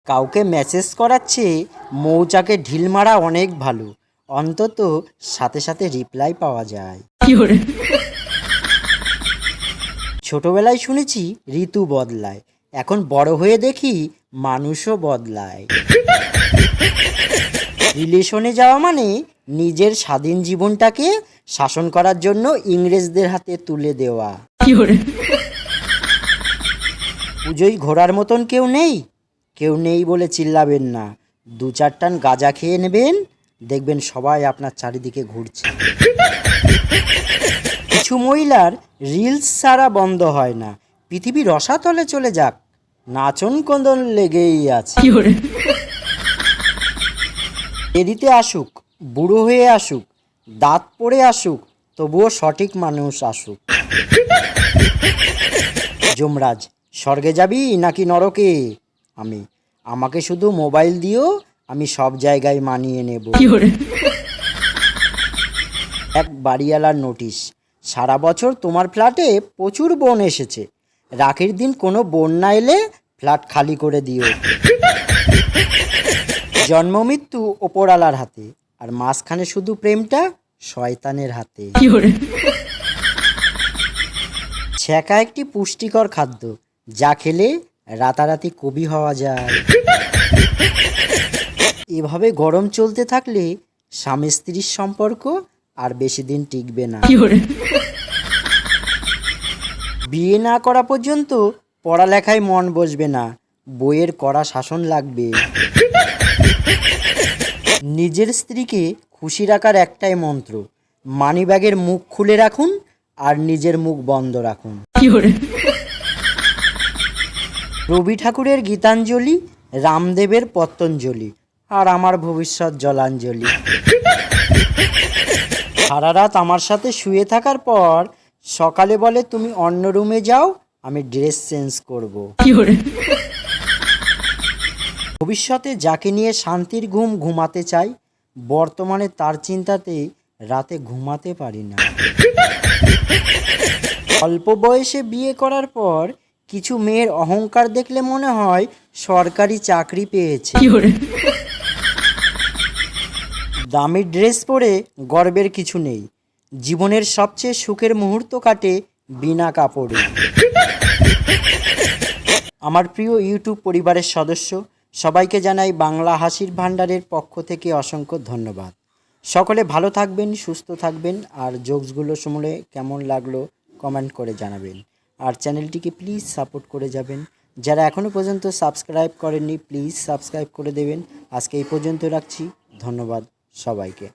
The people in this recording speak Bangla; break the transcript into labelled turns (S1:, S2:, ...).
S1: কাউকে মেসেজ করার চেয়ে মৌচাকে ঢিল মারা অনেক ভালো, অন্তত সাথে সাথে রিপ্লাই পাওয়া যায়। ছোটবেলায় শুনেছি ঋতু বদলায়, এখন বড় হয়ে দেখি মানুষও বদলায়। রিলেশনে যাওয়া মানে নিজের স্বাধীন জীবনটাকে শাসন করার জন্য ইংরেজদের হাতে তুলে দেওয়া। পুজোয় ঘোরার মতন কেউ নেই বলে চিল্লাবেন না। 2-4 টান গাঁজা খেয়ে নেবেন, দেখবেন সবাই আপনার চারিদিকে ঘুরছে। কিছু মহিলার রিলস ছাড়া বন্ধ হয় না, পৃথিবী রসাতলে চলে যাক, নাচন কন্দন লেগেই আছে। দেরিতে আসুক, বুড়ো হয়ে আসুক, দাঁত পড়ে আসুক, তবুও সঠিক মানুষ আসুক। যমরাজ, স্বর্গে যাবি নাকি নরকে? আমাকে শুধু মোবাইল দিও, আমি সব জায়গায় মানিয়ে নেব। এক বাড়িওয়ালার নোটিশ, সারা বছর তোমার ফ্ল্যাটে প্রচুর বোন এসেছে, রাখির দিন কোনো বোন না এলে ফ্ল্যাট খালি করে দিও। জন্ম মৃত্যু ওপরওয়ালার হাতে, আর মাঝখানে শুধু প্রেমটা শয়তানের হাতে। ছ্যাঁকা একটি পুষ্টিকর খাদ্য, যা খেলে রাতারাতি কবি হওয়া যায়। এভাবে গরম চলতে থাকলে স্বামী স্ত্রীর সম্পর্ক আর বেশি দিন টিকবে না। বিয়ে না করা পর্যন্ত পড়ালেখায় মন বসবে না, বইয়ের কড়া শাসন লাগবে। নিজের স্ত্রীকে খুশি রাখার একটাই মন্ত্র, মানিব্যাগের মুখ খুলে রাখুন আর নিজের মুখ বন্ধ রাখুন। রবি ঠাকুরের গীতাঞ্জলি, রামদেবের পতঞ্জলি, আর আমার ভবিষ্যৎ জলাঞ্জলি। সারা রাত আমার সাথে শুয়ে থাকার পর সকালে বলে তুমি অন্য রুমে যাও, আমি ড্রেস চেঞ্জ করব। ভবিষ্যতে যাকে নিয়ে শান্তির ঘুম ঘুমাতে চাই, বর্তমানে তার চিন্তাতে রাতে ঘুমাতে পারি না। অল্প বয়সে বিয়ে করার পর কিছু মেয়ের অহংকার দেখলে মনে হয় সরকারি চাকরি পেয়েছে। দামি ড্রেস পরে গর্বের কিছু নেই, জীবনের সবচেয়ে সুখের মুহূর্ত কাটে বিনা কাপড়ে। আমার প্রিয় ইউটিউব পরিবারের সদস্য সবাইকে জানাই বাংলা হাসির ভাণ্ডারের পক্ষ থেকে অসংখ্য ধন্যবাদ। সকলে ভালো থাকবেন, সুস্থ থাকবেন, আর জোকসগুলো শুনলে কেমন লাগলো কমেন্ট করে জানাবেন। আর চ্যানেলটিকে প্লিজ সাপোর্ট করে যাবেন। যারা এখনও পর্যন্ত সাবস্ক্রাইব করেননি প্লিজ সাবস্ক্রাইব করে দেবেন। আজকে এই পর্যন্ত রাখছি, ধন্যবাদ সবাইকে।